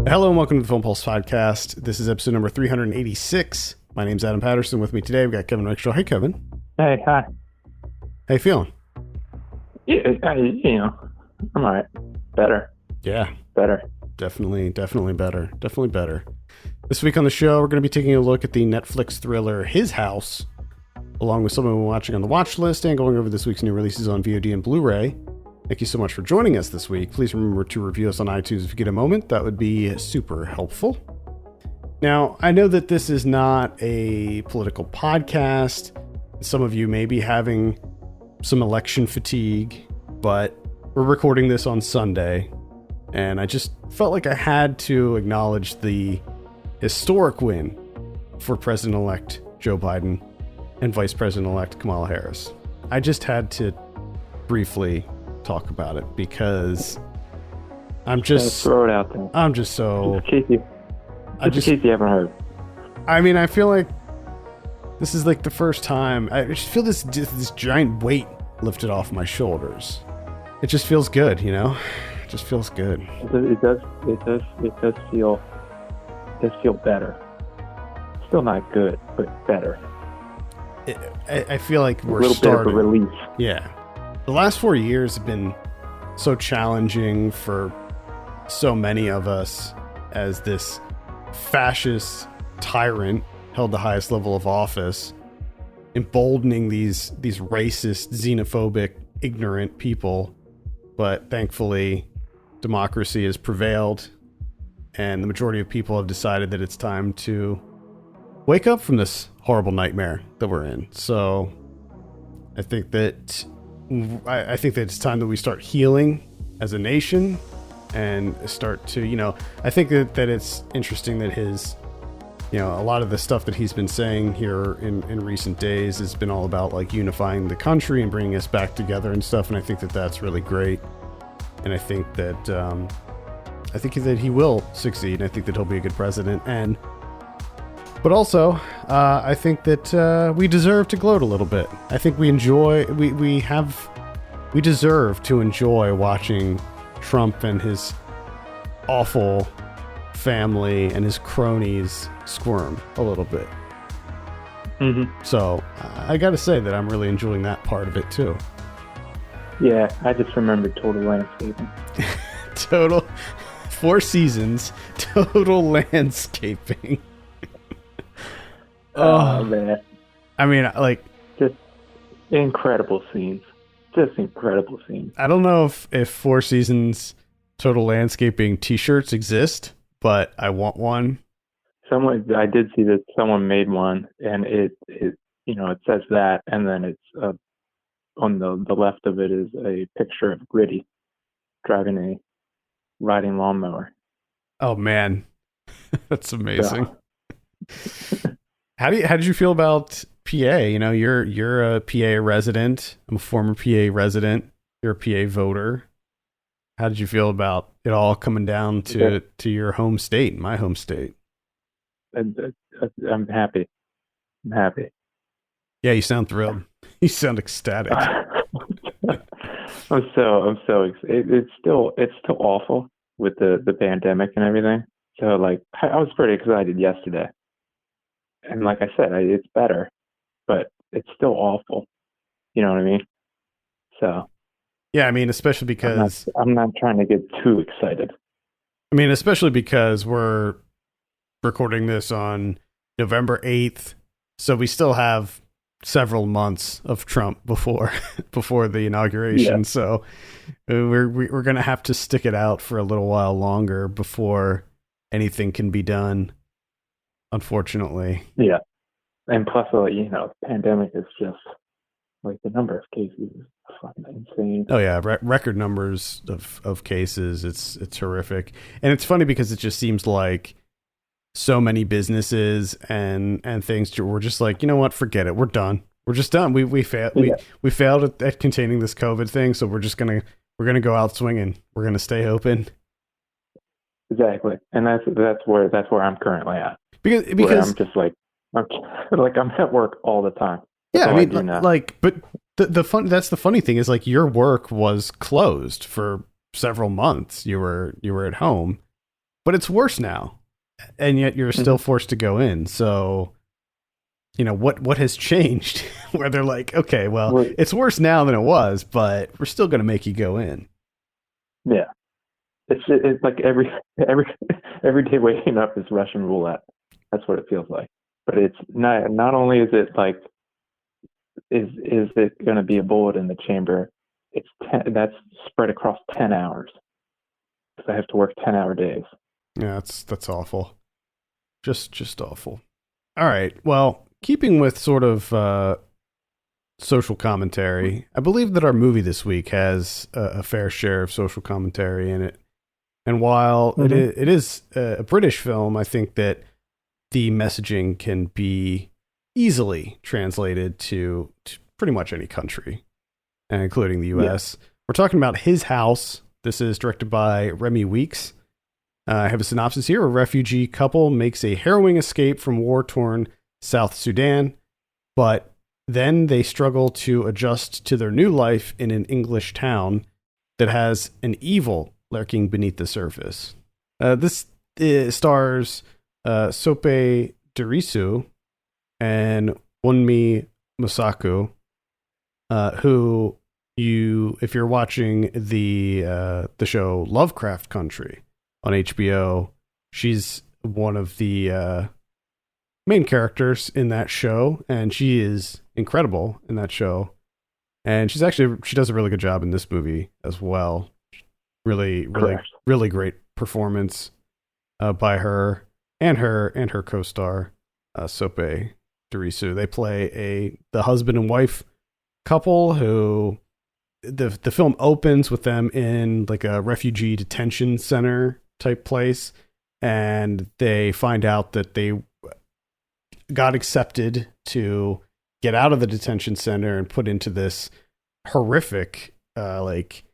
Hello and welcome to the Film Pulse Podcast. This is episode number 386. My name's Adam Patterson. With me today, we've got Kevin Rexall. Hey, Kevin. Hey, hi. How you feeling? Yeah, I'm all right. Better. Yeah. Better. Definitely better. Definitely better. This week on the show, we're going to be taking a look at the Netflix thriller His House, along with someone we're watching on the watch list and going over this week's new releases on VOD and Blu-ray. Thank you so much for joining us this week. Please remember to review us on iTunes if you get a moment. That would be super helpful. Now, I know that this is not a political podcast. Some of you may be having some election fatigue, but we're recording this on Sunday, and I just felt like I had to acknowledge the historic win for President-elect Joe Biden and Vice President-elect Kamala Harris. I just had to briefly talk about it because I'm just throw it out there. I'm just so in case you haven't heard. I mean, I feel like this is like the first time I just feel this giant weight lifted off my shoulders. It just feels good, you know. It just feels good. It does feel better. Still not good, but better. I feel like we're a little starting. bit of a relief. Yeah. The last 4 years have been so challenging for so many of us as this fascist tyrant held the highest level of office, emboldening these racist, xenophobic, ignorant people. But thankfully, democracy has prevailed, and the majority of people have decided that it's time to wake up from this horrible nightmare that we're in. So I think that it's time that we start healing as a nation and start to, I think that it's interesting that his, a lot of the stuff that he's been saying here in recent days has been all about like unifying the country and bringing us back together and stuff. And I think that that's really great. And I think that, he will succeed. I think that he'll be a good president. But also, I think that we deserve to gloat a little bit. I think we deserve to enjoy watching Trump and his awful family and his cronies squirm a little bit. Mm-hmm. So I got to say that I'm really enjoying that part of it too. Yeah, I just remembered Total Landscaping. Total 4 seasons, Total Landscaping. Oh man! I mean, like, just incredible scenes. Just incredible scenes. I don't know if 4 seasons Total Landscaping t-shirts exist, but I want one. I did see that someone made one, and it says that, and then it's on the left of it is a picture of Gritty driving a riding lawnmower. Oh man, that's amazing. Yeah. How did you feel about PA? You're a PA resident. I'm a former PA resident. You're a PA voter. How did you feel about it all coming down to your home state, my home state? I'm happy. I'm happy. Yeah, you sound thrilled. You sound ecstatic. I'm so excited. It's still awful with the pandemic and everything. So like I was pretty excited yesterday. And like I said, it's better, but it's still awful. You know what I mean? So. Yeah, I mean, especially because... I'm not trying to get too excited. I mean, especially because we're recording this on November 8th, so we still have several months of Trump before the inauguration. Yeah. So we're going to have to stick it out for a little while longer before anything can be done. Unfortunately. Yeah. And plus, pandemic is just like the number of cases is fucking insane. Oh yeah. Record numbers of cases. It's horrific. And it's funny because it just seems like so many businesses and things were just like, you know what, forget it. We're done. We're just done. We failed. Yeah. We failed at containing this COVID thing. So we're going to go out swinging. We're going to stay open. Exactly. And that's where I'm currently at. Because I'm just like I'm at work all the time. Yeah, I mean, but that's the funny thing is like your work was closed for several months. You were at home, but it's worse now, and yet you're still Hmm. forced to go in. So, what has changed? Where they're like, okay, well, Well, it's worse now than it was, but we're still going to make you go in. yeah, it's like every every day waking up is Russian roulette. That's what it feels like. But it's not only is it like is it going to be a bullet in the chamber? It's that's spread across 10 hours because I have to work 10-hour days. Yeah, that's awful. Just awful. All right. Well, keeping with sort of social commentary, I believe that our movie this week has a fair share of social commentary in it. And while Hmm. it is a British film, I think that the messaging can be easily translated to pretty much any country, including the Yeah. U.S. We're talking about His House. This is directed by Remi Weekes. I have a synopsis here. A refugee couple makes a harrowing escape from war-torn South Sudan, but then they struggle to adjust to their new life in an English town that has an evil lurking beneath the surface. This stars Sope Dirisu and Wunmi Masaku, who if you're watching the show Lovecraft Country on HBO, she's one of the main characters in that show, and she is incredible in that show. And she does a really good job in this movie as well. Really, really, Correct. really great performance by her and her co-star Sope Dirisu. They play the husband and wife couple who the film opens with them in like a refugee detention center type place, and they find out that they got accepted to get out of the detention center and put into this horrific like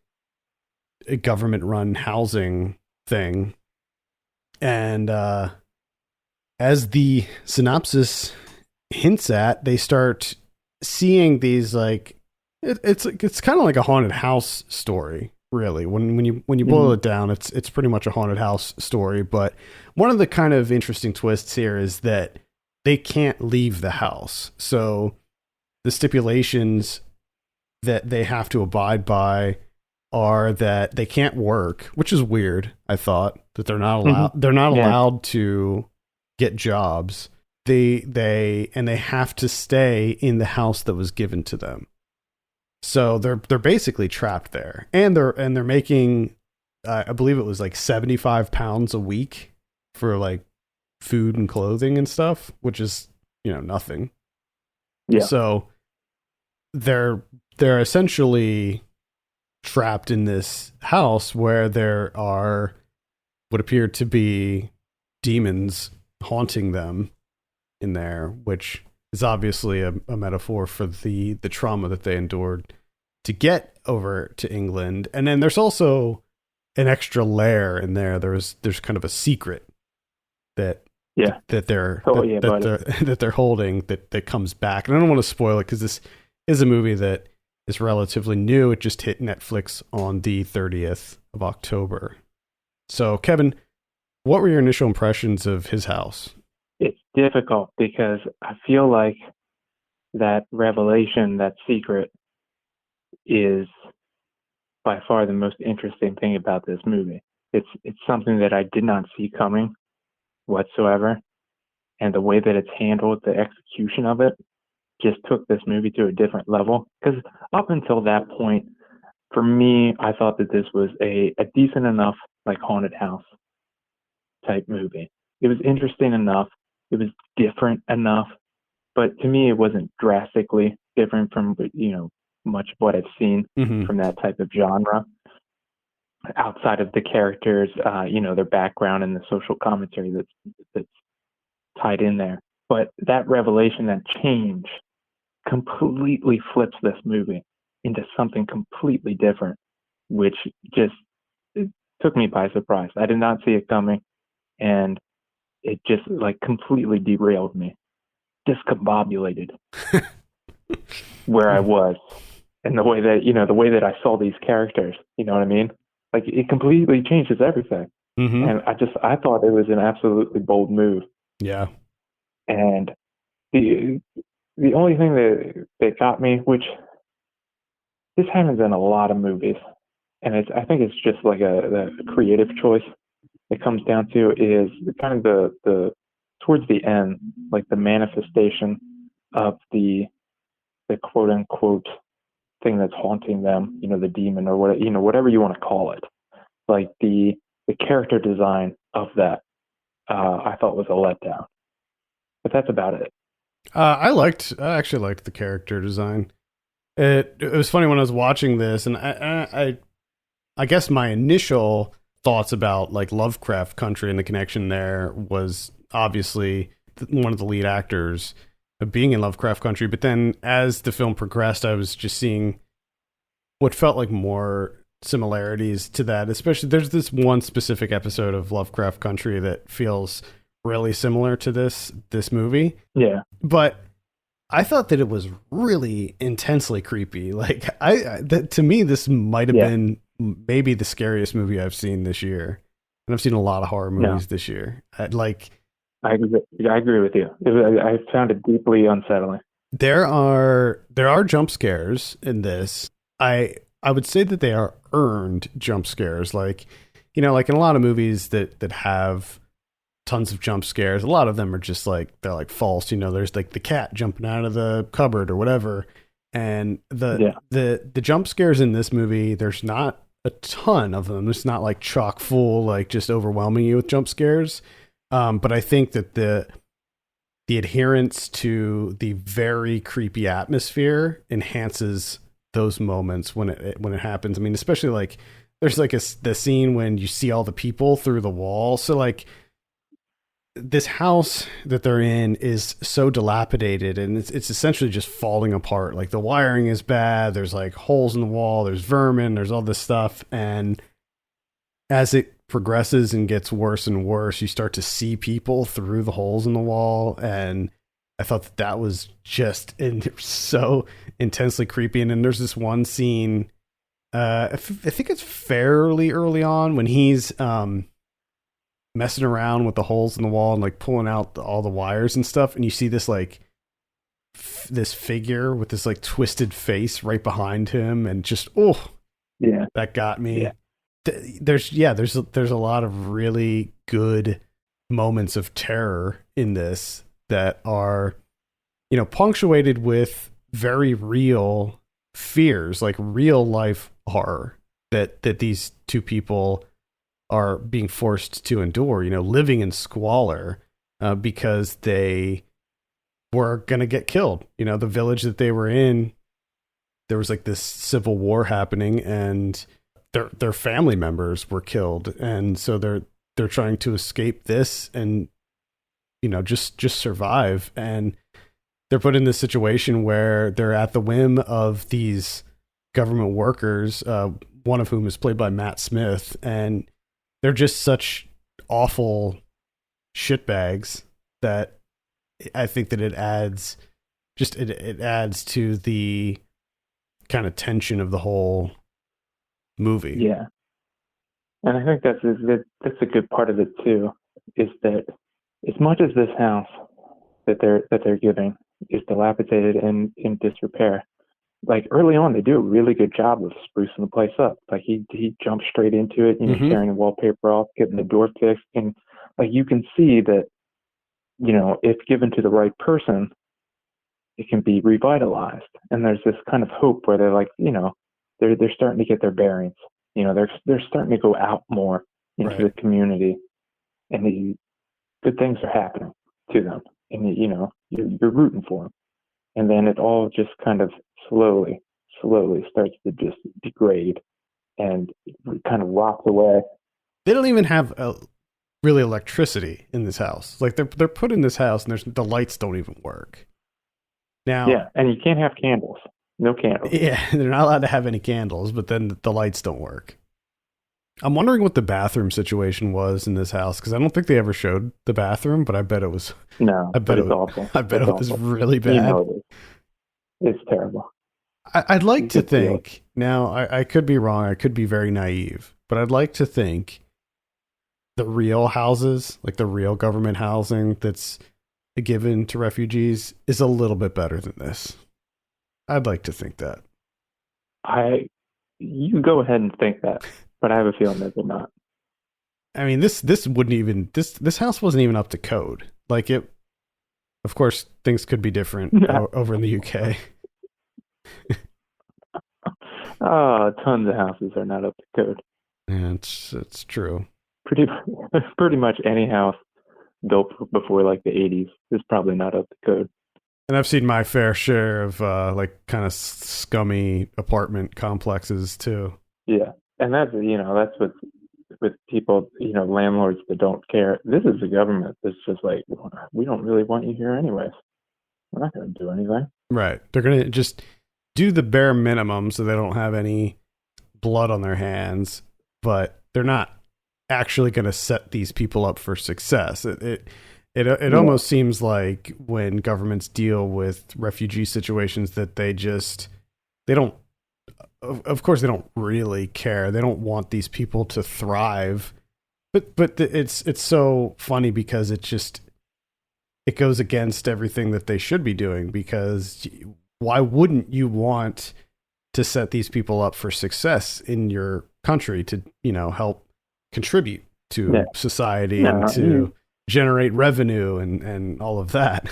government run housing thing. And as the synopsis hints at, they start seeing these like it's kind of like a haunted house story, really. When you boil Hmm. it down, it's pretty much a haunted house story. But one of the kind of interesting twists here is that they can't leave the house. So the stipulations that they have to abide by are that they can't work, which is weird. I thought that Hmm. they're not Yeah. allowed to get jobs. They have to stay in the house that was given to them. So they're basically trapped there, and they're making I believe it was like £75 a week for like food and clothing and stuff, which is nothing. Yeah. So they're essentially trapped in this house where there are what appear to be demons haunting them in there, which is obviously a metaphor for the trauma that they endured to get over to England. And then there's also an extra layer in there. There's kind of a secret that Yeah. Oh yeah, buddy. that they're holding that comes back. And I don't want to spoil it because this is a movie that is relatively new. It just hit Netflix on the 30th of October. So, Kevin, what were your initial impressions of His House? It's difficult because I feel like that revelation, that secret, is by far the most interesting thing about this movie. It's something that I did not see coming whatsoever, and the way that it's handled, the execution of it, just took this movie to a different level. Because up until that point, for me, I thought that this was a decent enough like haunted house type movie. It was interesting enough. It was different enough, but to me, it wasn't drastically different from much of what I've seen Mm-hmm. from that type of genre. Outside of the characters, their background and the social commentary that's tied in there. But that revelation, that change, completely flips this movie into something completely different, which just it took me by surprise. I did not see it coming, and it just like completely derailed me, discombobulated where I was, and the way that I saw these characters. You know what I mean? Like it completely changes everything. Mm-hmm. And I thought it was an absolutely bold move. Yeah. And the the only thing that got me, which this happens in a lot of movies, and I think it's just like a creative choice. It comes down to is kind of the towards the end, like the manifestation of the quote unquote thing that's haunting them, the demon or what, whatever you want to call it. Like the character design of that, I thought was a letdown. But that's about it. I actually liked the character design. It was funny when I was watching this, and I guess my initial thoughts about like Lovecraft Country and the connection there was obviously one of the lead actors being in Lovecraft Country. But then as the film progressed, I was just seeing what felt like more similarities to that. Especially there's this one specific episode of Lovecraft Country that feels really similar to this movie. Yeah. But I thought that it was really intensely creepy. Like to me, this might have been maybe the scariest movie I've seen this year, and I've seen a lot of horror movies this year. I agree with you. I found it deeply unsettling. There are jump scares in this. I would say that they are earned jump scares. Like in a lot of movies that have tons of jump scares, a lot of them are just like they're like false. There's like the cat jumping out of the cupboard or whatever. And the jump scares in this movie, there's not a ton of them. It's not like chock full, like just overwhelming you with jump scares. But I think that the adherence to the very creepy atmosphere enhances those moments when it happens. I mean, especially like there's like the scene when you see all the people through the wall. So like this house that they're in is so dilapidated and it's essentially just falling apart. Like the wiring is bad. There's like holes in the wall. There's vermin. There's all this stuff. And as it progresses and gets worse and worse, you start to see people through the holes in the wall. And I thought that was just so intensely creepy. And then there's this one scene, I think it's fairly early on when he's, messing around with the holes in the wall and like pulling out all the wires and stuff, and you see this like this figure with this like twisted face right behind him, and just that got me. There's a lot of really good moments of terror in this that are punctuated with very real fears, like real life horror that these two people are being forced to endure, living in squalor because they were going to get killed. The village that they were in, there was like this civil war happening and their family members were killed. And so they're trying to escape this and, just survive. And they're put in this situation where they're at the whim of these government workers, one of whom is played by Matt Smith, and they're just such awful shitbags that I think that it adds to the kind of tension of the whole movie. Yeah, and I think that's a good part of it too. Is that as much as this house that they're giving is dilapidated and in disrepair, like early on, they do a really good job of sprucing the place up. Like he jumps straight into it, tearing the wallpaper off, getting the door fixed, and like you can see that, if given to the right person, it can be revitalized. And there's this kind of hope where they're like, they're starting to get their bearings. They're starting to go out more into the community, and the good things are happening to them, and you're rooting for them. And then it all just kind of slowly starts to just degrade and kind of rots away. They don't even have really electricity in this house. Like they're put in this house and the lights don't even work. Now, yeah, and you can't have candles. No candles. Yeah, they're not allowed to have any candles, but then the lights don't work. I'm wondering what the bathroom situation was in this house, because I don't think they ever showed the bathroom, but I bet it was. No, I bet it's awful. I bet it was really bad. It's terrible. I'd like to think, now I could be wrong, I could be very naive, but I'd like to think the real houses, like the real government housing that's given to refugees, is a little bit better than this. I'd like to think that. I You can go ahead and think that, but I have a feeling that they're not. I mean, this wouldn't even this house wasn't even up to code. Like it, of course, things could be different over in the UK. Tons of houses are not up to code. Yeah, it's true. Pretty pretty much any house built before like the 80s is probably not up to code. And I've seen my fair share of like kind of scummy apartment complexes too. Yeah, and that's with people, landlords that don't care. This is the government that's just like, we don't really want you here anyways. We're not going to do anything. Right. They're going to just do the bare minimum so they don't have any blood on their hands, but they're not actually going to set these people up for success. It almost seems like when governments deal with refugee situations that they don't, of course they don't really care. They don't want these people to thrive, but it's so funny because it goes against everything that they should be doing, because why wouldn't you want to set these people up for success in your country to, help contribute to society and to generate revenue and all of that?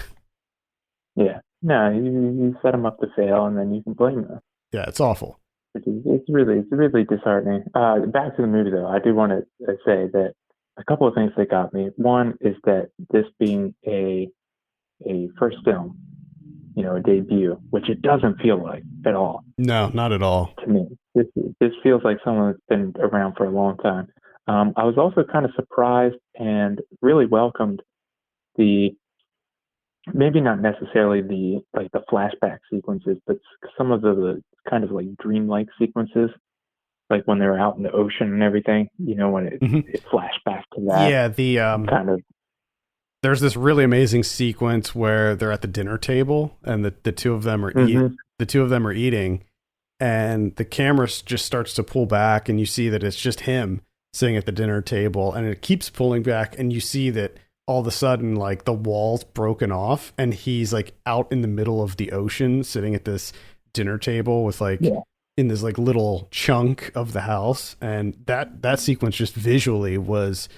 Yeah. No, you set them up to fail and then you can blame them. Yeah, it's awful. It's really disheartening. Back to the movie though, I do want to say that a couple of things that got me. One is that this being a first film, a debut, which it doesn't feel like at all. No, not at all. To me, this feels like someone that's been around for a long time. I was also kind of surprised and really welcomed maybe not necessarily the flashback sequences, but some of the kind of like dreamlike sequences, like when they were out in the ocean and everything, when it flashed back to that. Yeah, the kind of. There's this really amazing sequence where they're at the dinner table and the two of them are eating, and the camera just starts to pull back and you see that it's just him sitting at the dinner table, and it keeps pulling back and you see that all of a sudden like the wall's broken off and he's like out in the middle of the ocean sitting at this dinner table with in this like little chunk of the house. And that sequence just visually was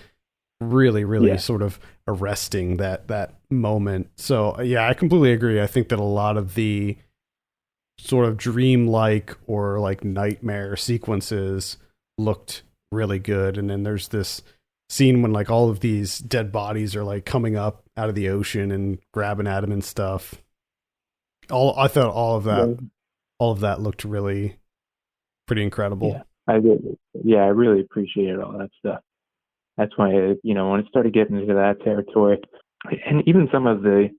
really sort of arresting, that moment. So yeah, I completely agree. I think that a lot of the sort of dreamlike or like nightmare sequences looked really good. And then there's this scene when like all of these dead bodies are like coming up out of the ocean and grabbing at him and stuff. I thought all of that looked really pretty incredible. Yeah, I did. Yeah, I really appreciated all that stuff. That's why, when it started getting into that territory, and even some of the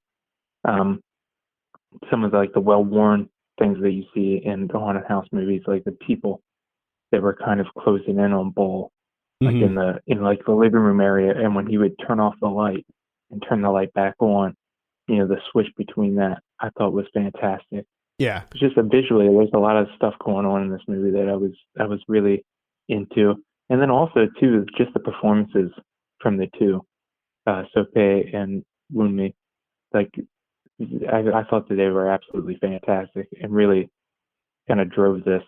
like the well-worn things that you see in the haunted house movies, like the people that were kind of closing in on Bull, like in the living room area, and when he would turn off the light and turn the light back on, the switch between that, I thought was fantastic. Yeah, it's just visually, there's a lot of stuff going on in this movie that I was really into. And then also, too, just the performances from the two, Sope and Wunmi. Like, I thought that they were absolutely fantastic and really kind of drove this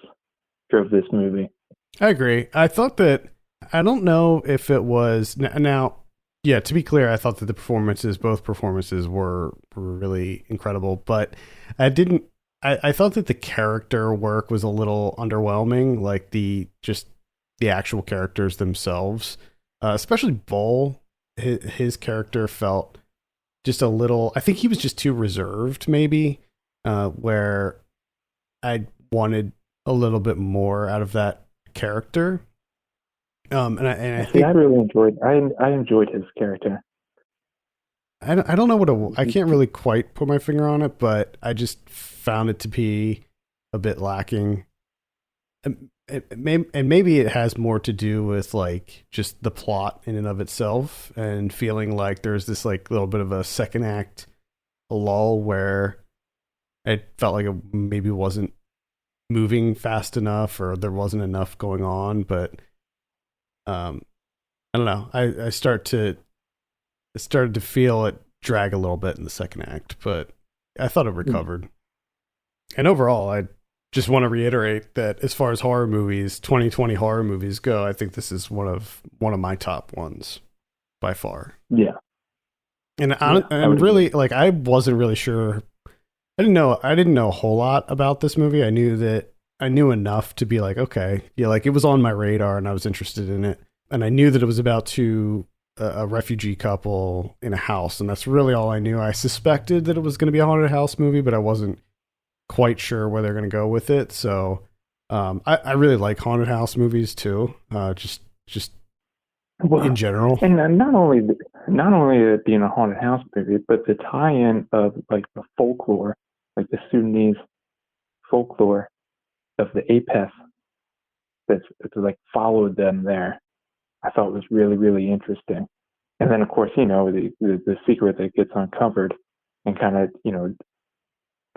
movie. I agree. I thought that, I don't know if it was, now, yeah, to be clear, I thought that both performances were really incredible, but I thought that the character work was a little underwhelming, like the actual characters themselves, especially Bull. His character felt just a little, I think he was just too reserved, maybe, where I wanted a little bit more out of that character. And I think I really enjoyed. I enjoyed his character. I don't know I can't really quite put my finger on it, but I just found it to be a bit lacking. And maybe it has more to do with like just the plot in and of itself, and feeling like there's this like little bit of a second act lull where it felt like it maybe wasn't moving fast enough, or there wasn't enough going on. But I don't know. I started to feel it drag a little bit in the second act, but I thought it recovered. And overall, I just want to reiterate that as far as horror movies, 2020 horror movies go, I think this is one of my top ones by far. Yeah. And I'm really like, I wasn't really sure. I didn't know a whole lot about this movie. I knew enough to be like, okay, yeah, like it was on my radar and I was interested in it. And I knew that it was about a refugee couple in a house, and that's really all I knew. I suspected that it was going to be a haunted house movie, but I wasn't quite sure where they're going to go with it. So I really like haunted house movies too, just in general. And not only it being a haunted house movie, but the tie-in of like the folklore, like the Sudanese folklore of the Apeth that's like followed them there. I thought was really, really interesting. And then, of course, the secret that gets uncovered and kind of,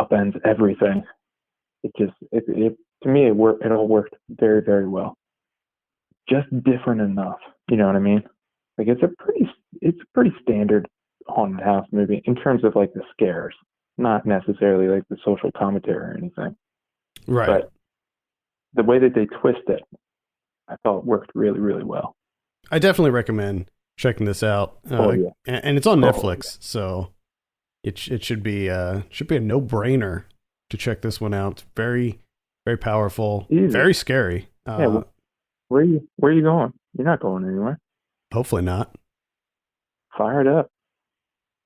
upends everything. It to me, it all worked very, very well. Just different enough. You know what I mean? Like it's a pretty standard haunted house movie in terms of like the scares, not necessarily like the social commentary or anything. Right. But the way that they twist it, I thought worked really, really well. I definitely recommend checking this out. And it's on Netflix, so it should be a no-brainer to check this one out. It's very, very powerful, very scary. Yeah, where are you going? You're not going anywhere. Hopefully not. Fire it up.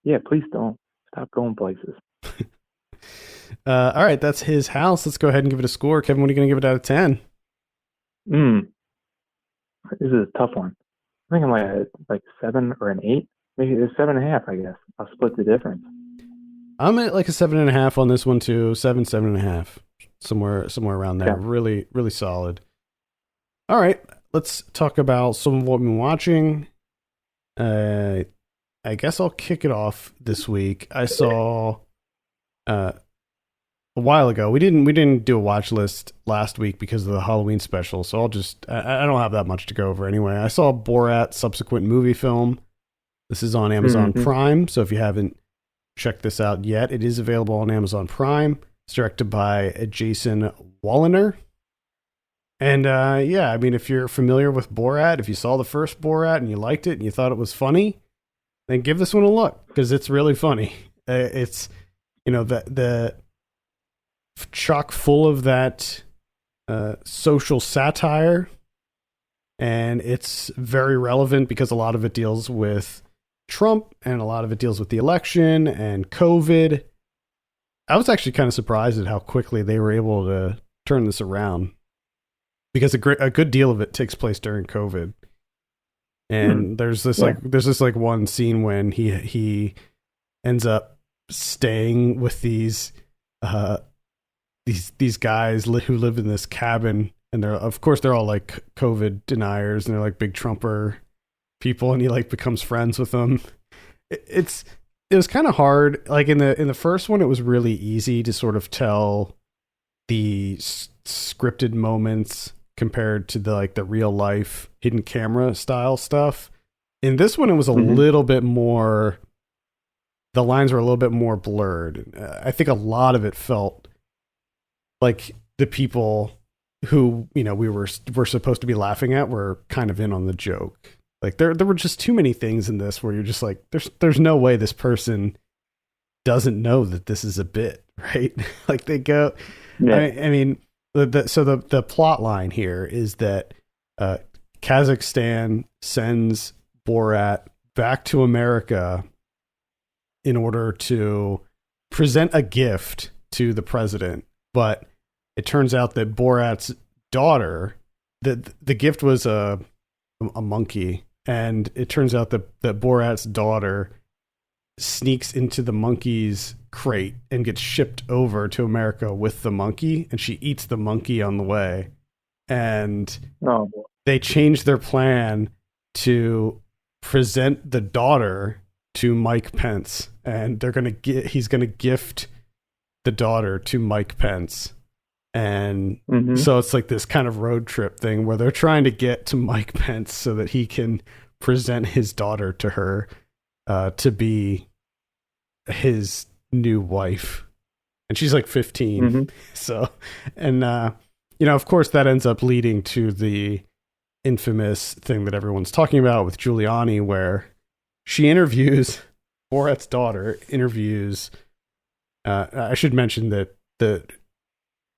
Yeah, please don't. Stop going places. All right, that's His House. Let's go ahead and give it a score. Kevin, what are you going to give it out of 10? This is a tough one. I think I'm like 7 or an 8. Maybe it's 7.5, I guess. I'll split the difference. I'm at like a 7.5 on this one too. 7.5. Somewhere around there. Yeah. Really, really solid. All right, let's talk about some of what we've been watching. I guess I'll kick it off this week. I saw a while ago. We didn't do a watch list last week because of the Halloween special, so I don't have that much to go over anyway. I saw Borat subsequent movie film. This is on Amazon Prime, so if you haven't checked this out yet, it is available on Amazon Prime. It's directed by Jason Walliner. And I mean, if you're familiar with Borat, if you saw the first Borat and you liked it and you thought it was funny, then give this one a look because it's really funny. It's the chock full of that social satire, and it's very relevant because a lot of it deals with Trump and a lot of it deals with the election and COVID. I was actually kind of surprised at how quickly they were able to turn this around because a good deal of it takes place during COVID. And there's this one scene when he ends up staying with these guys who live in this cabin, and they're all like COVID deniers and they're like big Trumper people, and he like becomes friends with them. It was kind of hard. Like in the first one, it was really easy to sort of tell the scripted moments compared to the real life hidden camera style stuff. In this one, it was a little bit more. The lines were a little bit more blurred. I think a lot of it felt like the people who we were supposed to be laughing at were kind of in on the joke. Like there were just too many things in this where you're just like, there's no way this person doesn't know that this is a bit, right? Like they go. Yeah. I mean, the plot line here is that Kazakhstan sends Borat back to America in order to present a gift to the president, but it turns out that Borat's daughter, the gift was a monkey, and it turns out that Borat's daughter sneaks into the monkey's crate and gets shipped over to America with the monkey, and she eats the monkey on the way. And they change their plan to present the daughter to Mike Pence, and he's gonna gift the daughter to Mike Pence. And Mm-hmm. so it's like this kind of road trip thing where they're trying to get to Mike Pence so that he can present his daughter to her to be his new wife. And she's like 15. Mm-hmm. So, and, of course, that ends up leading to the infamous thing that everyone's talking about with Giuliani, where she interviews Borat's daughter, interviews. I should mention that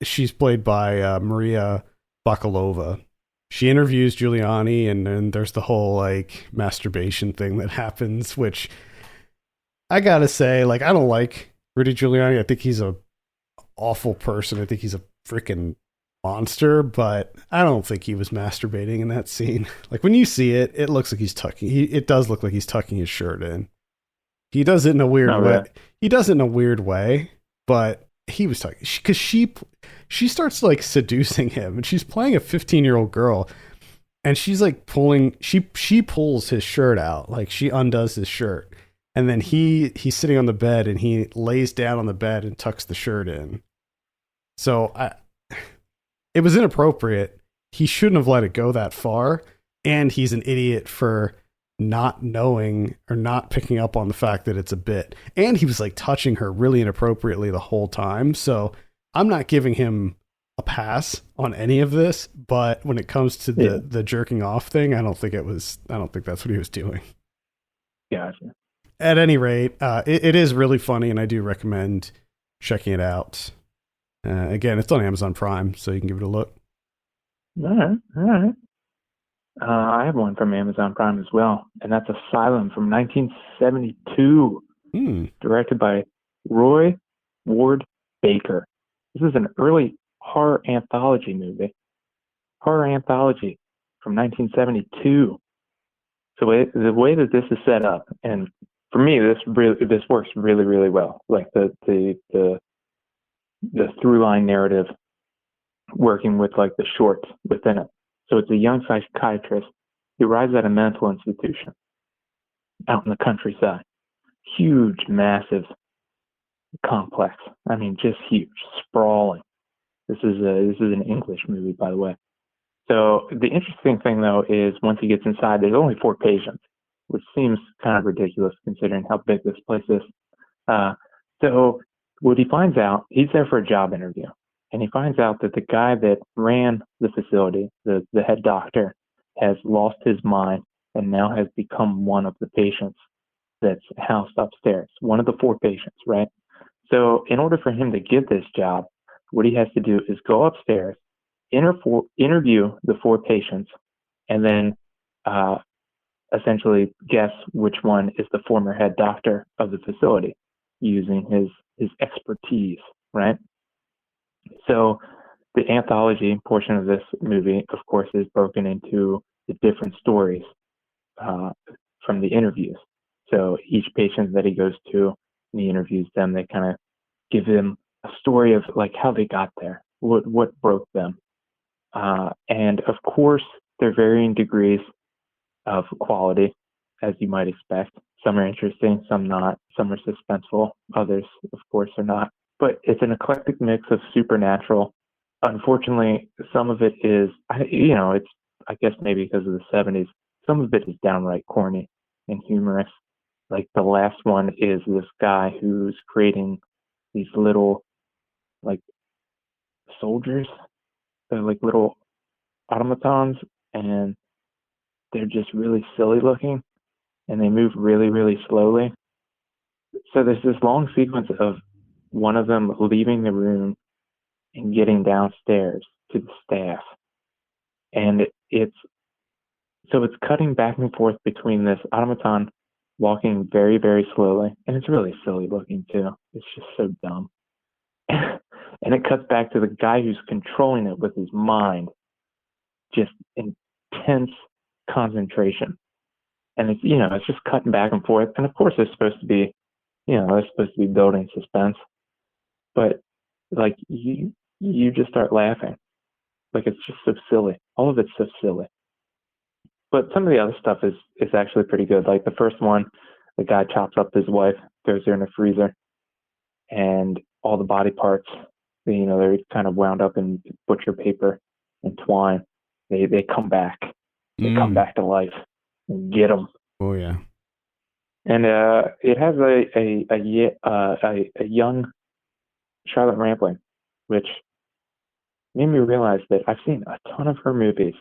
she's played by Maria Bakalova. She interviews Giuliani, and then there's the whole like masturbation thing that happens, which I gotta say, like, I don't like Rudy Giuliani. I think he's a awful person. I think he's a freaking monster, but I don't think he was masturbating in that scene. Like, when you see it, it looks like he's tucking. It does look like he's tucking his shirt in. He does it in a weird way. Really. He does it in a weird way, but he was talking because she starts like seducing him, and she's playing a 15-year-old girl, and she's like pulling. She pulls his shirt out, like she undoes his shirt, and then he's sitting on the bed, and he lays down on the bed and tucks the shirt in. So it was inappropriate. He shouldn't have let it go that far, and he's an idiot for not knowing or not picking up on the fact that it's a bit. And he was like touching her really inappropriately the whole time. So I'm not giving him a pass on any of this, but when it comes to the jerking off thing, I don't think that's what he was doing. Gotcha. At any rate, it is really funny, and I do recommend checking it out. Again, it's on Amazon Prime, so you can give it a look. All right. I have one from Amazon Prime as well, and that's Asylum from 1972, directed by Roy Ward Baker. This is an early horror anthology movie. Horror anthology from 1972. So the way that this is set up, and for me, this works really, really well. Like the through line narrative, working with like the shorts within it. So it's a young psychiatrist who arrives at a mental institution out in the countryside. Huge, massive complex. I mean, just huge, sprawling. This is an English movie, by the way. So the interesting thing, though, is once he gets inside, there's only 4 patients, which seems kind of ridiculous considering how big this place is. So what he finds out, he's there for a job interview. And he finds out that the guy that ran the facility, the head doctor, has lost his mind and now has become one of the patients that's housed upstairs, one of the 4 patients, right? So in order for him to get this job, what he has to do is go upstairs, interview the 4 patients, and then essentially guess which one is the former head doctor of the facility using his expertise, right? So the anthology portion of this movie, of course, is broken into the different stories from the interviews. So each patient that he goes to and he interviews them, they kind of give him a story of like how they got there, what broke them. And of course, they're varying degrees of quality, as you might expect. Some are interesting, some not. Some are suspenseful. Others, of course, are not. But it's an eclectic mix of supernatural. Unfortunately, some of it is, it's, I guess maybe because of the 70s, some of it is downright corny and humorous. Like the last one is this guy who's creating these little, like, soldiers. They're like little automatons, and they're just really silly looking, and they move really, really slowly. So there's this long sequence of one of them leaving the room and getting downstairs to the staff. And it's cutting back and forth between this automaton walking very, very slowly, and it's really silly looking too. It's just so dumb. And it cuts back to the guy who's controlling it with his mind, just intense concentration. And it's just cutting back and forth. And of course, they're supposed to be building suspense, but like you just start laughing. Like it's just so silly. All of it's so silly. But some of the other stuff is actually pretty good. Like the first one, the guy chops up his wife, throws her in a freezer, and all the body parts they're kind of wound up in butcher paper and twine. They come back. They come back to life and get them. Oh yeah. And it has a young Charlotte Rampling, which made me realize that I've seen a ton of her movies,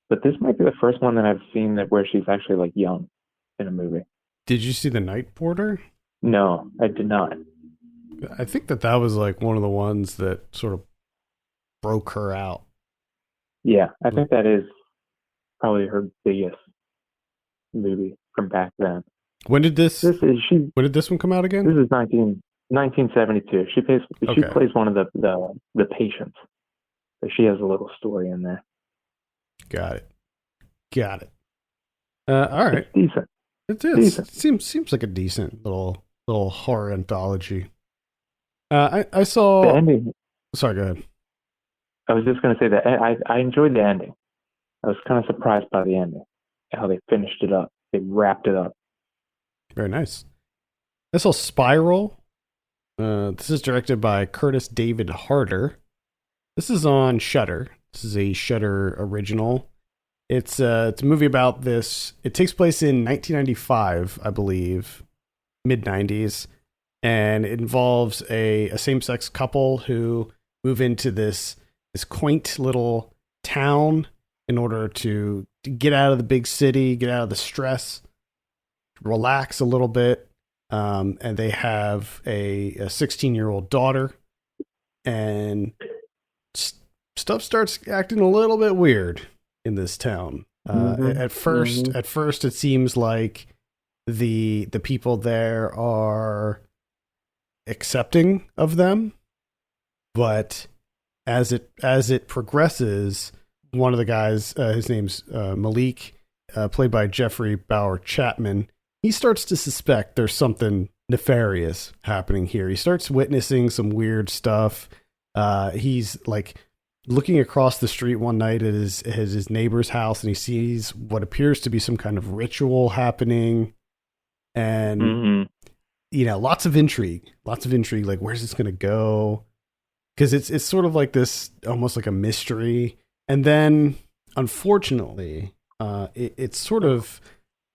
but this might be the first one that I've seen where she's actually like young in a movie. Did you see The Night Porter? No, I did not. I think that was like one of the ones that sort of broke her out. Yeah, I think that is probably her biggest movie from back then. When did this? When did this one come out again? This is 1972. She plays one of the patients. So she has a little story in there. Got it. All right. It's decent. It is. Decent. Seems like a decent little horror anthology. I saw the ending. Sorry, go ahead. I was just going to say that I enjoyed the ending. I was kind of surprised by the ending, how they finished it up. They wrapped it up. Very nice. I saw Spiral. This is directed by Curtis David Harder. This is on Shudder. This is a Shudder original. It's a movie about this. It takes place in 1995, I believe, mid-90s, and it involves a same-sex couple who move into this quaint little town in order to get out of the big city, get out of the stress, relax a little bit. And they have a 16-year-old daughter, and stuff starts acting a little bit weird in this town. At first, it seems like the people there are accepting of them, but as it progresses, one of the guys, his name's Malik, played by Jeffrey Bauer Chapman, he starts to suspect there's something nefarious happening here. He starts witnessing some weird stuff. He's like looking across the street one night at his neighbor's house, and he sees what appears to be some kind of ritual happening. And, lots of intrigue. Like, where's this going to go? Because it's sort of like this, almost like a mystery. And then, unfortunately, it sort of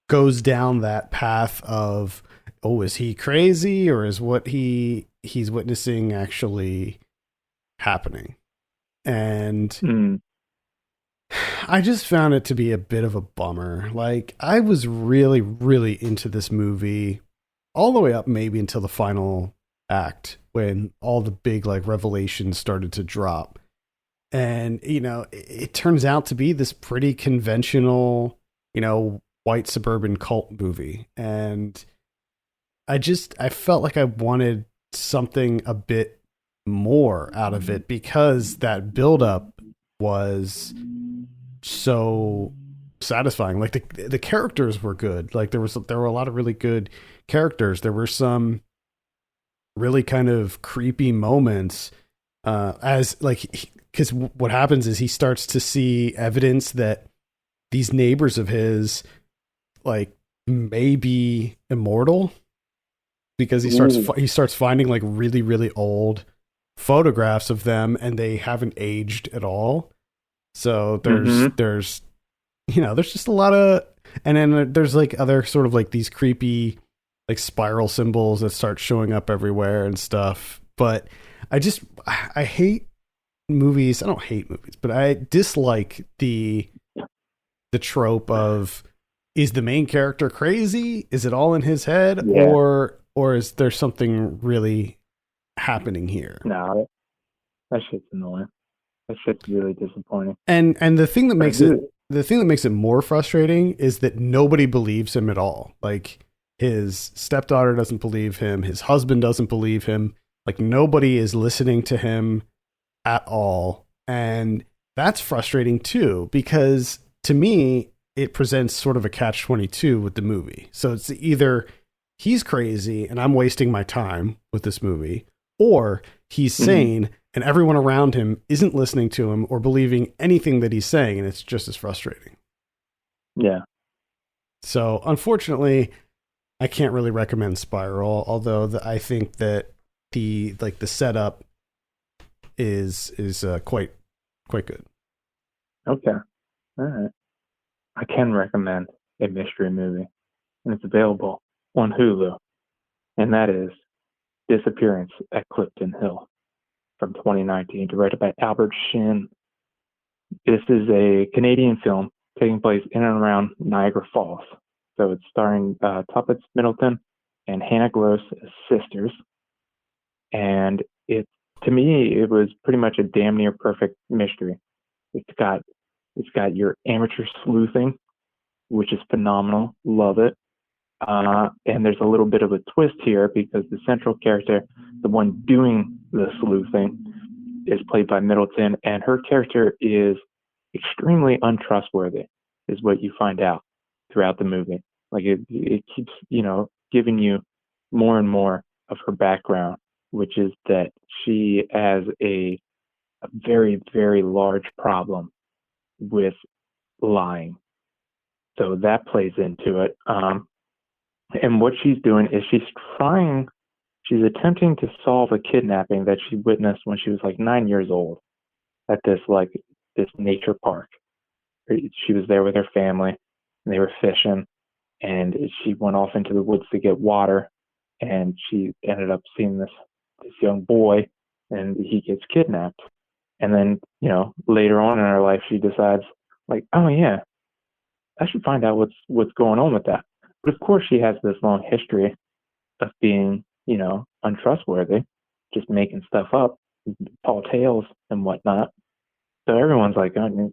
goes down that path of, is he crazy, or is what he's witnessing actually happening? And I just found it to be a bit of a bummer. Like, I was really, really into this movie all the way up maybe until the final act, when all the big like revelations started to drop. And, it turns out to be this pretty conventional, white suburban cult movie. And I felt like I wanted something a bit more out of it, because that buildup was so satisfying. Like the characters were good. Like there were a lot of really good characters. There were some really kind of creepy moments, because what happens is he starts to see evidence that these neighbors of his like may be immortal, because he starts finding like really, really old photographs of them, and they haven't aged at all. So there's just a lot of, and then there's like other sort of like these creepy like spiral symbols that start showing up everywhere and stuff. But I hate movies. I don't hate movies, but I dislike the trope of, is the main character crazy? Is it all in his head? Yeah. Or is there something really happening here? No, that shit's annoying. That shit's really disappointing. And the thing that makes it more frustrating is that nobody believes him at all. Like, his stepdaughter doesn't believe him. His husband doesn't believe him. Like, nobody is listening to him at all. And that's frustrating too, because to me, it presents sort of a catch-22 with the movie. So it's either he's crazy and I'm wasting my time with this movie, or he's sane and everyone around him isn't listening to him or believing anything that he's saying, and it's just as frustrating. Yeah. So unfortunately, I can't really recommend Spiral, although I think that the setup is quite good. Okay. All right. I can recommend a mystery movie, and it's available on Hulu, and that is Disappearance at Clifton Hill from 2019, directed by Albert Shin. This is a Canadian film taking place in and around Niagara Falls. So it's starring Tuppence Middleton and Hannah Gross as sisters. And to me, it was pretty much a damn near perfect mystery. It's got your amateur sleuthing, which is phenomenal. Love it. And there's a little bit of a twist here because the central character, the one doing the sleuthing, is played by Middleton, and her character is extremely untrustworthy, is what you find out throughout the movie. Like it keeps, giving you more and more of her background, which is that she has a very, very large problem with lying. So that plays into it. And what she's doing is she's attempting to solve a kidnapping that she witnessed when she was like 9 years old at this nature park. She was there with her family and they were fishing, and she went off into the woods to get water, and she ended up seeing this young boy, and he gets kidnapped. And then, later on in her life, she decides, like, oh yeah, I should find out what's going on with that. But of course, she has this long history of being, untrustworthy, just making stuff up, tall tales and whatnot. So everyone's like, oh,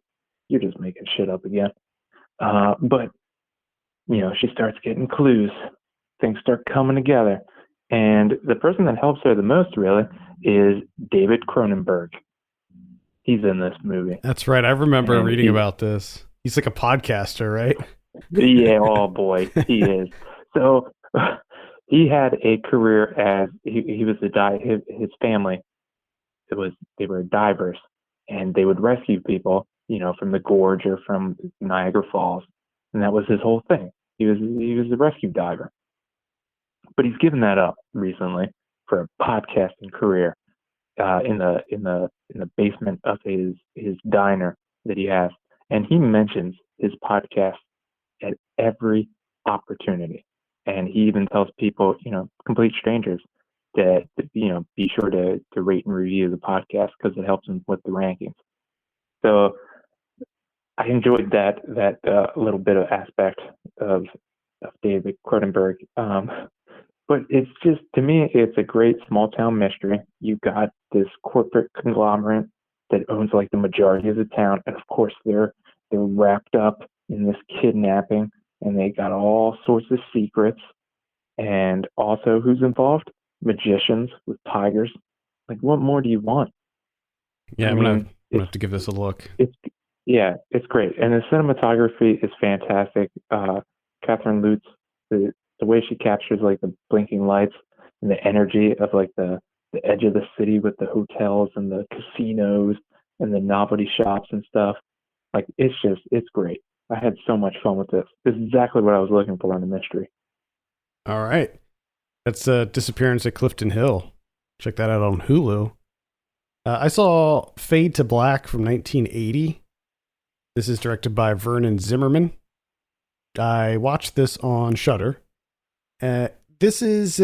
you're just making shit up again. But, she starts getting clues. Things start coming together. And the person that helps her the most, really, is David Cronenberg. He's in this movie. That's right. I remember reading about this. He's like a podcaster, right? Yeah, oh boy, he is. So he had a career as he was his family. They were divers, and they would rescue people, from the gorge or from Niagara Falls, and that was his whole thing. He was a rescue diver, but he's given that up recently for a podcasting career in the basement of his diner that he has, and he mentions his podcast at every opportunity. And he even tells people, complete strangers, to be sure to rate and review the podcast because it helps him with the rankings. So I enjoyed that little bit of aspect of David Cronenberg. But it's just, to me, it's a great small town mystery. You've got this corporate conglomerate that owns like the majority of the town, and of course they're wrapped up in this kidnapping, and they got all sorts of secrets. And also, who's involved? Magicians with tigers. Like, what more do you want? Yeah, I'm gonna have to give this a look. It's great, and the cinematography is fantastic. Catherine Lutz, the way she captures like the blinking lights and the energy of like the edge of the city with the hotels and the casinos and the novelty shops and stuff. Like, it's great. I had so much fun with this. This is exactly what I was looking for in a mystery. All right. That's Disappearance at Clifton Hill. Check that out on Hulu. I saw Fade to Black from 1980. This is directed by Vernon Zimmerman. I watched this on Shudder. This is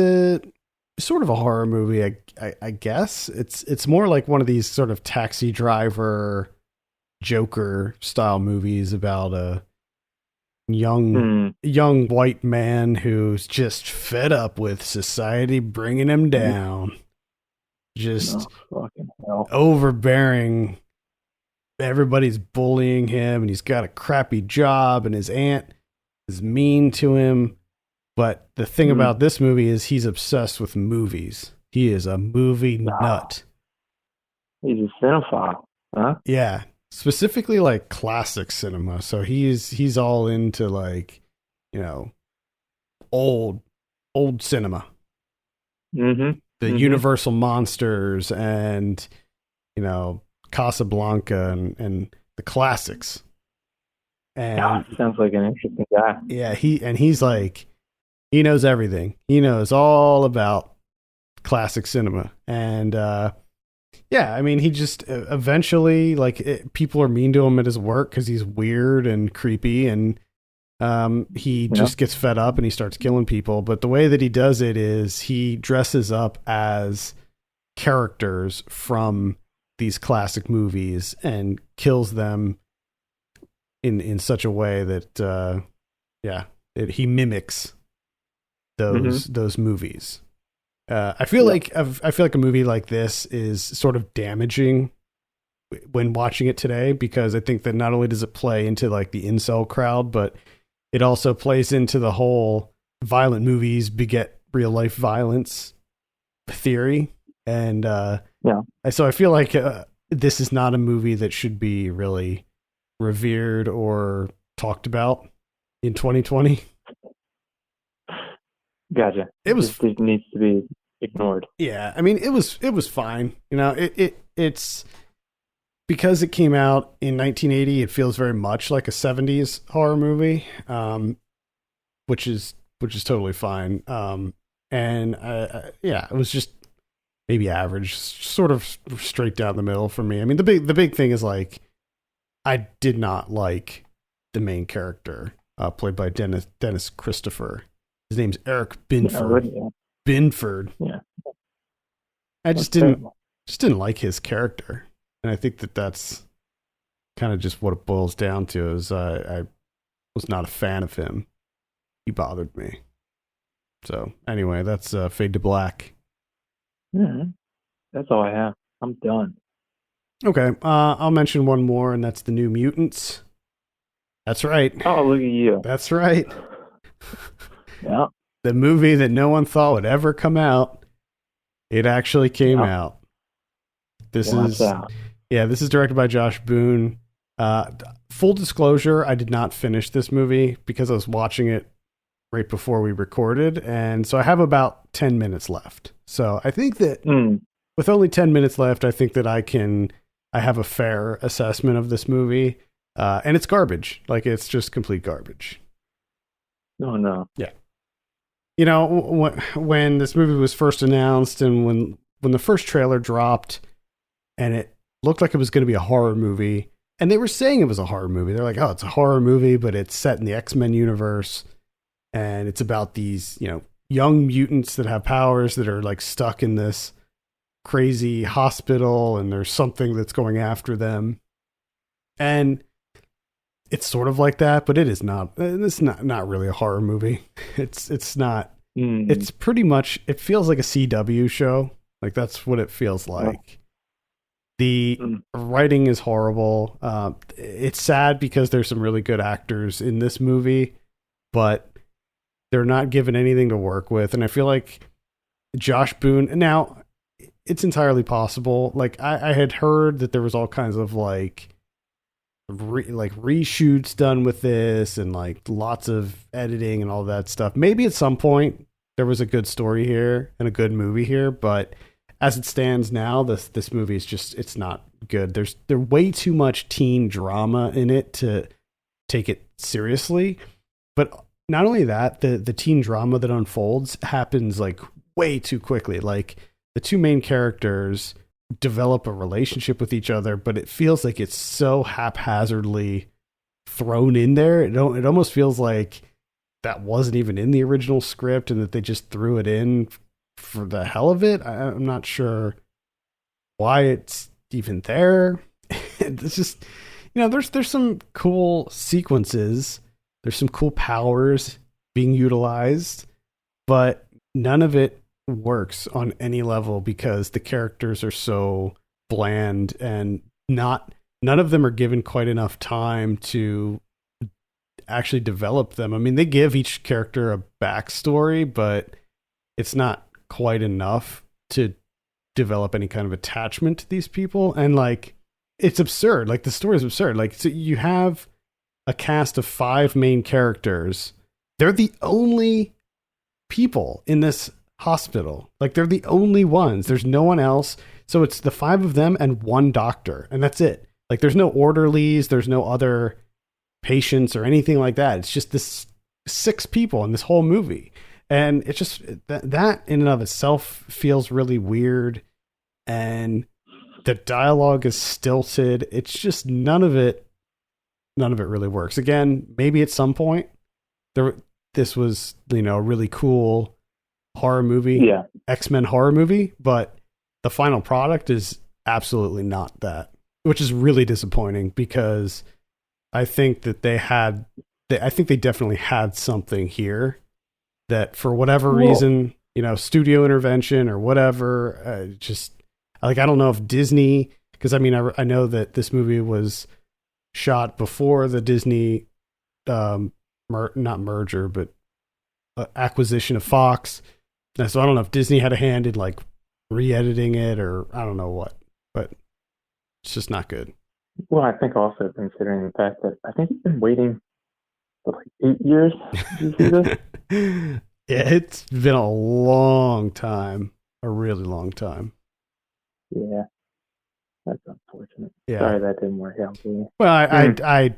sort of a horror movie, I guess. It's more like one of these sort of Taxi Driver, Joker style movies about a young white man who's just fed up with society bringing him down, just overbearing. Everybody's bullying him, and he's got a crappy job, and his aunt is mean to him. But the thing about this movie is he's obsessed with movies. He is a movie nut. He's a cinephile, huh? Yeah. Specifically like classic cinema. So he's all into like, old cinema. Mm-hmm. The Universal monsters and, Casablanca and the classics. And sounds like an interesting guy. Yeah, he's like, he knows everything. He knows all about classic cinema. And Yeah, I mean, he just eventually, like, people are mean to him at his work because he's weird and creepy, and he Yeah. just gets fed up and he starts killing people. But the way that he does it is he dresses up as characters from these classic movies and kills them in such a way that, he mimics those movies. I feel like a movie like this is sort of damaging when watching it today, because I think that not only does it play into like the incel crowd, but it also plays into the whole violent movies beget real life violence theory. And so I feel like this is not a movie that should be really revered or talked about in 2020. Gotcha. It needs to be ignored. Yeah, I mean, it was fine. You know, it's because it came out in 1980. It feels very much like a 70s horror movie, which is totally fine. And it was just maybe average, sort of straight down the middle for me. I mean, the big thing is, like, I did not like the main character, played by Dennis Christopher. His name's Eric Binford. Yeah. Binford. Yeah. I just didn't like his character, and I think that's kind of just what it boils down to. Is I was not a fan of him. He bothered me. So anyway, that's Fade to Black. Mm-hmm. That's all I have. I'm done. Okay, I'll mention one more, and that's the New Mutants. That's right. Oh, look at you. That's right. Yeah. The movie that no one thought would ever come out. It actually came out. This is directed by Josh Boone. Full disclosure, I did not finish this movie because I was watching it right before we recorded, and so I have about 10 minutes left. So I think that with only 10 minutes left, I think that I have a fair assessment of this movie. And it's garbage. Like, it's just complete garbage. Oh, no. Yeah. You know, when this movie was first announced, and when the first trailer dropped, and it looked like it was going to be a horror movie, and they were saying it was a horror movie. They're like, oh, it's a horror movie, but it's set in the X-Men universe, and it's about these, young mutants that have powers that are, like, stuck in this crazy hospital, and there's something that's going after them. And it's sort of like that, but it is not. It's not really a horror movie. It's not. It's pretty much. It feels like a CW show. Like, that's what it feels like. The writing is horrible. It's sad because there's some really good actors in this movie, but they're not given anything to work with. And I feel like Josh Boone. Now, it's entirely possible. Like, I had heard that there was all kinds of like reshoots done with this, and like lots of editing and all that stuff. Maybe at some point there was a good story here and a good movie here, but as it stands now, this movie is just, it's not good. There's way too much teen drama in it to take it seriously. But not only that, the teen drama that unfolds happens like way too quickly. Like, the two main characters develop a relationship with each other, but it feels like it's so haphazardly thrown in there. It almost feels like that wasn't even in the original script, and that they just threw it in for the hell of it. I'm not sure why it's even there. It's just, there's some cool sequences. There's some cool powers being utilized, but none of it works on any level because the characters are so bland, and none of them are given quite enough time to actually develop them. I mean, they give each character a backstory, but it's not quite enough to develop any kind of attachment to these people. And like, it's absurd. Like, the story is absurd. Like, so you have a cast of 5 main characters. They're the only people in this hospital. Like, they're the only ones. There's no one else. So it's the 5 of them and 1 doctor, and that's it. Like, there's no orderlies, there's no other patients or anything like that. It's just this 6 people in this whole movie. And it's just that in and of itself feels really weird. And The dialogue is stilted. It's just none of it really works. Again, maybe at some point this was, a really cool horror movie, Yeah. X-Men horror movie, but the final product is absolutely not that, which is really disappointing because I think that I think they definitely had something here that for whatever reason, studio intervention or whatever, just like, I don't know if Disney, because I know that this movie was shot before the Disney, not merger, but acquisition of Fox. So I don't know if Disney had a hand in like re-editing it or I don't know what, but it's just not good. Well, I think also considering the fact that I think he's been waiting for like 8 years. Did you see this? Yeah, it's been a long time, a really long time. Yeah, that's unfortunate. Yeah. Sorry that didn't work out for you. Well, I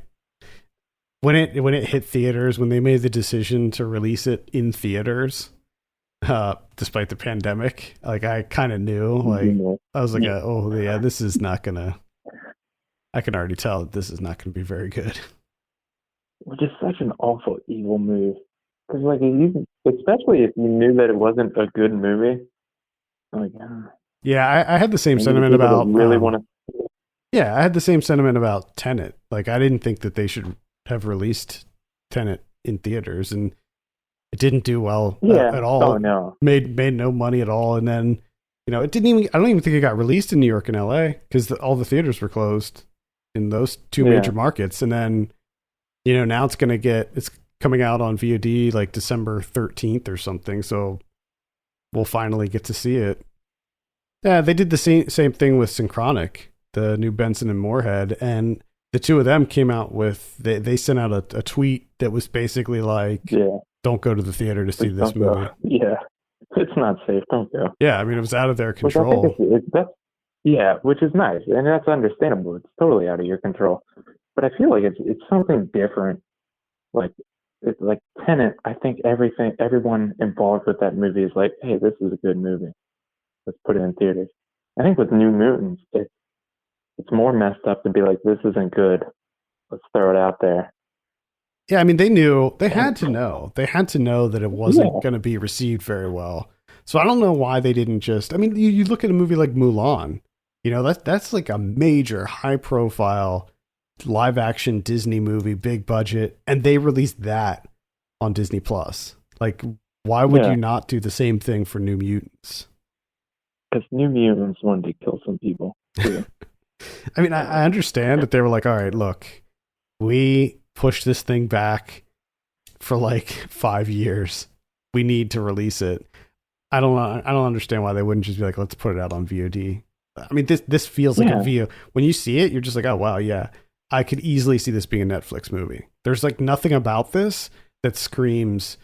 when it hit theaters, when they made the decision to release it in theaters, despite the pandemic, like I kind of knew, like I was like, oh yeah, this is not gonna. I can already tell that this is not going to be very good. Which is such an awful, evil move. Because, like, especially if you knew that it wasn't a good movie, like, yeah, I had the same sentiment about. Really want to. Yeah, I had the same sentiment about Tenet. Like, I didn't think that they should have released Tenet in theaters, and it didn't do well at all. Oh no, made no money at all, and then it didn't even. I don't even think it got released in New York and L.A. because all the theaters were closed in those two major markets, and then now it's coming out on VOD like December 13th or something, so we'll finally get to see it. Yeah, they did the same thing with Synchronic, the new Benson and Moorhead, and the two of them came out with they sent out a tweet that was basically like, don't go to the theater to see this movie. Yeah, it's not safe, don't go. Yeah, it was out of their control. Which is nice, and that's understandable. It's totally out of your control. But I feel like it's something different. Like it's like Tenet. I think everyone involved with that movie is like, hey, this is a good movie. Let's put it in theaters. I think with New Mutants, it's more messed up to be like, this isn't good. Let's throw it out there. Yeah, they knew. They had to know. They had to know that it wasn't going to be received very well. So I don't know why they didn't just. You look at a movie like Mulan. That's like a major, high-profile, live-action Disney movie, big budget, and they released that on Disney Plus. Like, why would you not do the same thing for New Mutants? Because New Mutants wanted to kill some people. Too. I understand that they were like, all right, look, we pushed this thing back for like 5 years. We need to release it. I don't understand why they wouldn't just be like, let's put it out on VOD. This feels like a VO. When you see it, you're just like, oh wow, yeah, I could easily see this being a Netflix movie. There's like nothing about this that screams,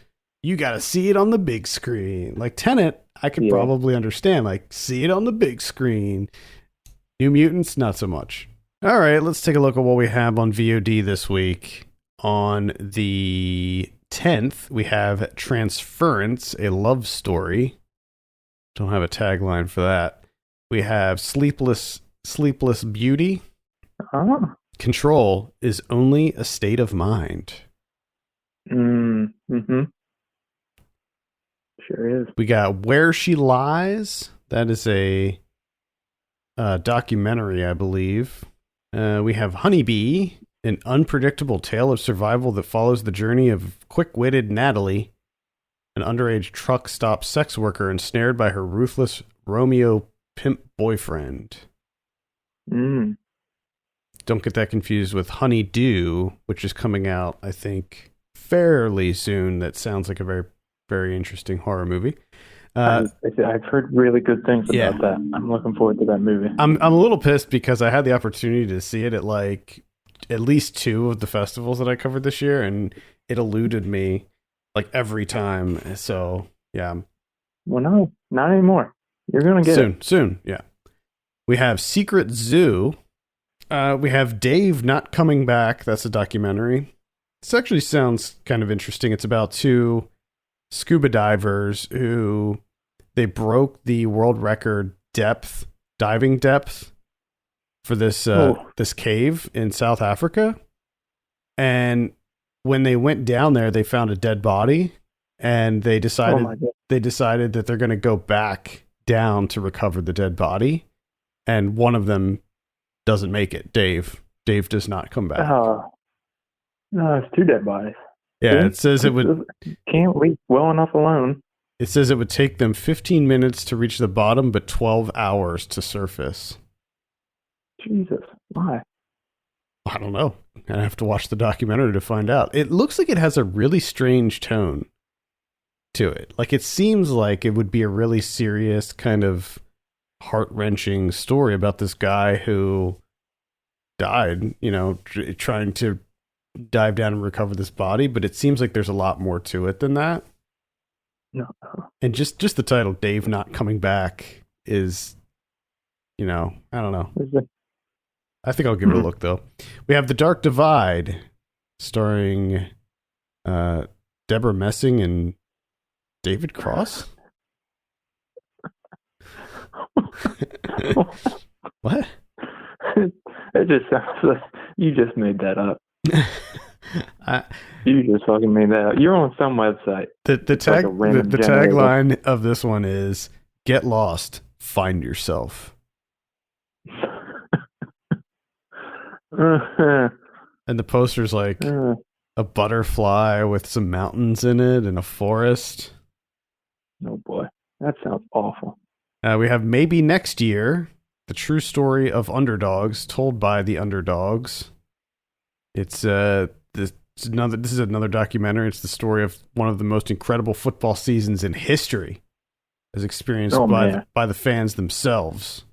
you got to see it on the big screen. Like Tenet, I could probably understand, like, see it on the big screen. New Mutants, not so much. All right, let's take a look at what we have on VOD this week. On the 10th, we have Transference, a love story. Don't have a tagline for that. We have Sleepless Beauty. Control is only a state of mind. Mm-hmm. Sure is. We got Where She Lies. That is a documentary, I believe. We have Honeybee, an unpredictable tale of survival that follows the journey of quick-witted Natalie, an underage truck stop sex worker ensnared by her ruthless Romeo pimp boyfriend. Don't get that confused with Honeydew, which is coming out, I think, fairly soon. That sounds like a very, very interesting horror movie. I've heard really good things about that. I'm looking forward to that movie. I'm a little pissed because I had the opportunity to see it at like at least 2 of the festivals that I covered this year, and it eluded me like every time. So yeah. Well, no, not anymore. You're gonna get it soon. Yeah. We have Secret Zoo. We have Dave Not Coming Back. That's a documentary. This actually sounds kind of interesting. It's about 2 scuba divers who they broke the world record diving depth for this Oh. this cave in South Africa, and when they went down there, they found a dead body, and they decided my God. that they're going to go back down to recover the dead body, and one of them doesn't make it. Dave does not come back. Oh, no, it's 2 dead bodies. Yeah, it says it would. Can't leave well enough alone. It says it would take them 15 minutes to reach the bottom, but 12 hours to surface. Jesus, why? I don't know. I have to watch the documentary to find out. It looks like it has a really strange tone to it. Like, it seems like it would be a really serious, kind of heart-wrenching story about this guy who died, trying to dive down and recover this body, but it seems like there's a lot more to it than that. No. And just the title, Dave Not Coming Back, is, I don't know. I think I'll give it a look, though. We have The Dark Divide, starring Deborah Messing and David Cross. What? It just sounds like you just made that up. You just fucking made that up. You're on some website. The tagline of this one is "Get lost, find yourself." And the poster's like a butterfly with some mountains in it and a forest. Oh boy, that sounds awful. We have Maybe Next Year, the true story of underdogs told by the underdogs. It's this is another documentary. It's the story of one of the most incredible football seasons in history, as experienced by the fans themselves.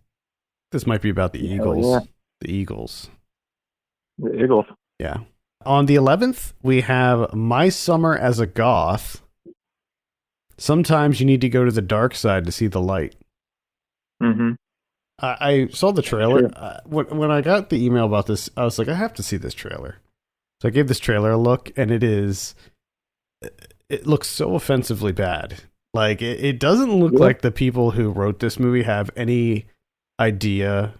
This might be about the Eagles. Yeah. The Eagles. The Eagles. Yeah. On the 11th, we have My Summer as a Goth. Sometimes you need to go to the dark side to see the light. Mm-hmm. I saw the trailer. Sure. When I got the email about this, I was like, I have to see this trailer. So I gave this trailer a look, and it looks so offensively bad. Like, it doesn't look like the people who wrote this movie have any idea,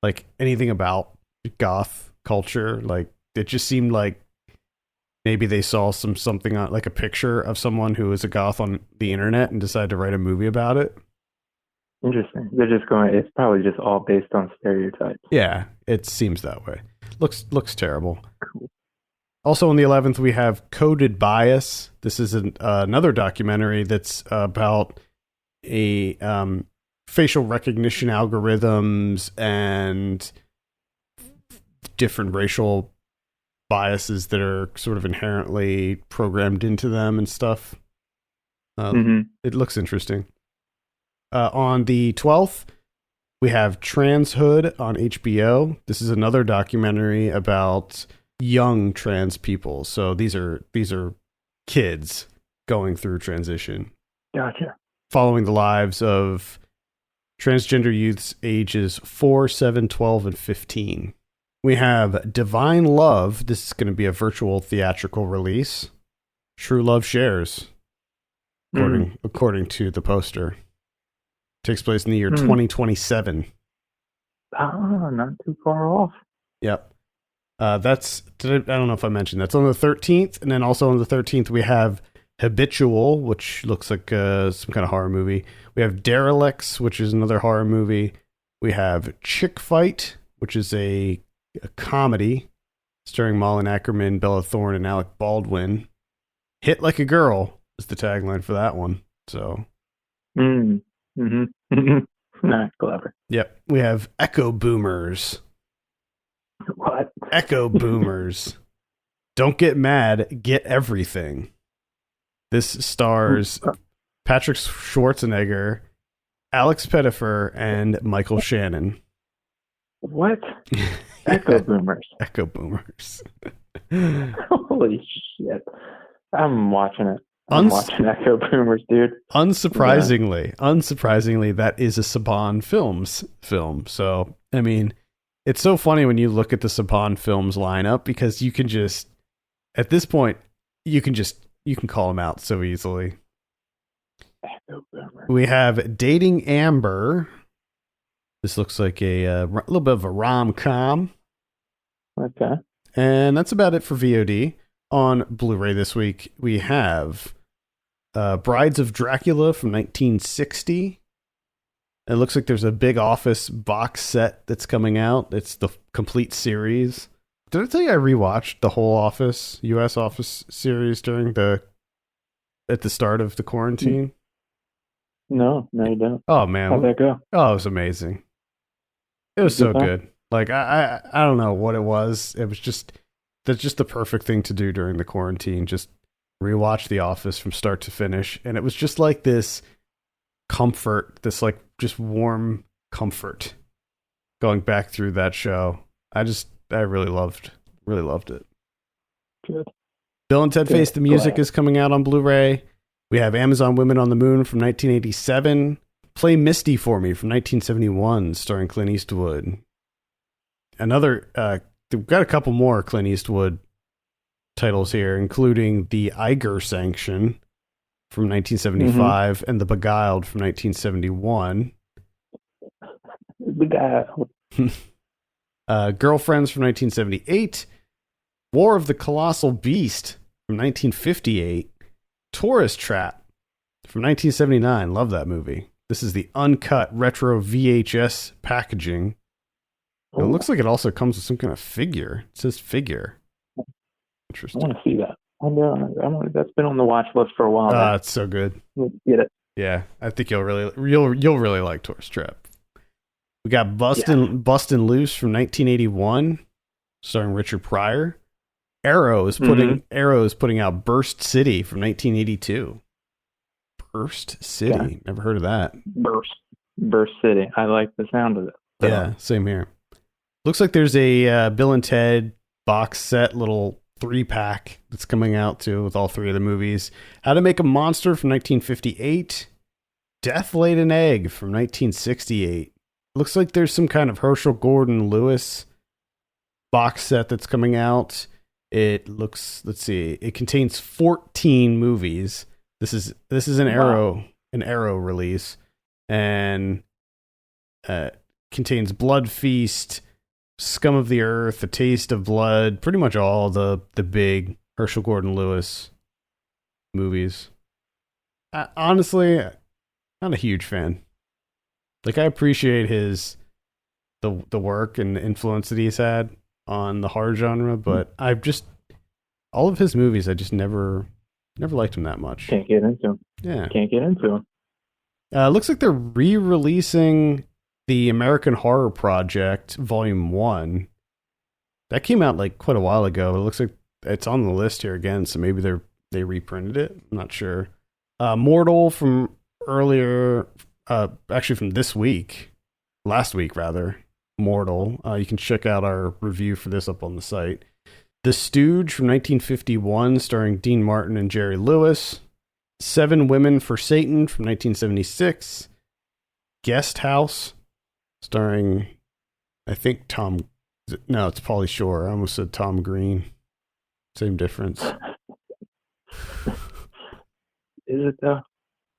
like, anything about goth culture. Like, it just seemed like maybe they saw something on, like, a picture of someone who is a goth on the internet and decided to write a movie about it. Interesting. They're just it's probably just all based on stereotypes. Yeah, it seems that way. Looks terrible. Cool. Also on the 11th, we have Coded Bias. This is another documentary that's about a facial recognition algorithms and different racial biases that are sort of inherently programmed into them and stuff. It looks interesting. On the 12th, we have Transhood on HBO. This is another documentary about young trans people. So these are kids going through transition. Gotcha. Following the lives of transgender youths ages 4, 7, 12, and 15. We have Divine Love. This is going to be a virtual theatrical release. True Love Shares, according to the poster. Takes place in the year 2027. Not too far off. Yep. I don't know if I mentioned that's on the 13th, and then also on the 13th we have Habitual, which looks like some kind of horror movie. We have Derelicts, which is another horror movie. We have Chick Fight, which is a comedy starring Malin Ackerman, Bella Thorne, and Alec Baldwin. Hit Like a Girl is the tagline for that one. So. Not clever. Yep. We have Echo Boomers. What? Echo Boomers. Don't get mad, get everything. This stars Patrick Schwarzenegger, Alex Pettyfer, and Michael Shannon. What? Echo Boomers. Echo Boomers. Holy shit. I'm watching it. I'm watching Echo Boomers, dude. Unsurprisingly, that is a Saban Films film. So, I mean, it's so funny when you look at the Saban Films lineup, because you can just, at this point, you can call them out so easily. Echo Boomers. We have Dating Amber. This looks like a little bit of a rom-com. Okay. And that's about it for VOD. On Blu-ray this week, we have Brides of Dracula from 1960. It looks like there's a big Office box set that's coming out. It's the complete series. Did I tell you I rewatched the whole Office, U.S. Office series at the start of the quarantine? No, you don't. Oh, man. How'd that go? Oh, it was amazing. It was so good. Like, I don't know what it was. It was that's just the perfect thing to do during the quarantine. Just rewatch The Office from start to finish. And it was just like this comfort, this like just warm comfort going back through that show. I really loved it. Good. Bill and Ted Face the Music is coming out on Blu-ray. We have Amazon Women on the Moon from 1987. Play Misty for Me from 1971, starring Clint Eastwood. We've got a couple more Clint Eastwood titles here, including The Eiger Sanction from 1975 and The Beguiled from 1971. Beguiled. Girlfriends from 1978. War of the Colossal Beast from 1958. Tourist Trap from 1979. Love that movie. This is the uncut retro VHS packaging. It looks like it also comes with some kind of figure. It says figure. Interesting. I want to see that. That's been on the watch list for a while. It's so good. Get it. Yeah, I think you'll really like Tourist Trap. We got Bustin' Loose from 1981, starring Richard Pryor. Arrow is putting out Burst City from 1982. Burst City, yeah. Never heard of that. Burst City. I like the sound of it. So. Yeah, same here. Looks like there's a Bill and Ted box set, little 3-pack that's coming out too with all 3 of the movies. How to Make a Monster from 1958. Death Laid an Egg from 1968. Looks like there's some kind of Herschel Gordon Lewis box set that's coming out. It looks, let's see, it contains 14 movies. This is an Arrow release, and contains Blood Feast, Scum of the Earth, A Taste of Blood, pretty much all the big Herschel Gordon Lewis movies. Honestly, not a huge fan. Like, I appreciate the work and the influence that he's had on the horror genre, but all of his movies, I just never liked him that much. Can't get into him. Yeah. Can't get into him. Looks like they're re-releasing the American Horror Project Volume 1. That came out like quite a while ago. It looks like it's on the list here again, so maybe they reprinted it. I'm not sure. Mortal from earlier, actually from last week rather. Mortal. You can check out our review for this up on the site. The Stooge from 1951, starring Dean Martin and Jerry Lewis. 7 Women for Satan from 1976. Guest House, starring, I think it's Pauly Shore. I almost said Tom Green. Same difference. Is it though?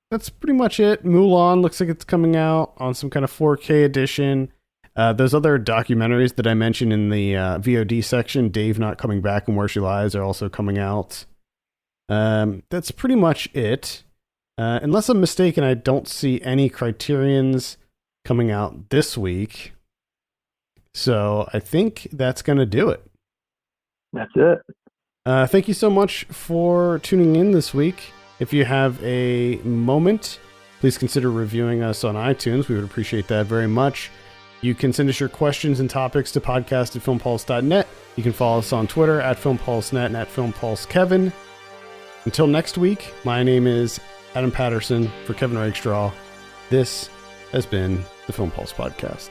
That's pretty much it. Mulan looks like it's coming out on some kind of 4K edition. Those other documentaries that I mentioned in the VOD section, Dave Not Coming Back and Where She Lies, are also coming out. That's pretty much it. Unless I'm mistaken, I don't see any Criterions coming out this week. So I think that's going to do it. That's it. Thank you so much for tuning in this week. If you have a moment, please consider reviewing us on iTunes. We would appreciate that very much. You can send us your questions and topics to podcast@filmpulse.net. You can follow us on Twitter @filmpulsenet and @filmpulsekevin. Until next week, my name is Adam Patterson for Kevin Rakestraw. This has been the Film Pulse Podcast.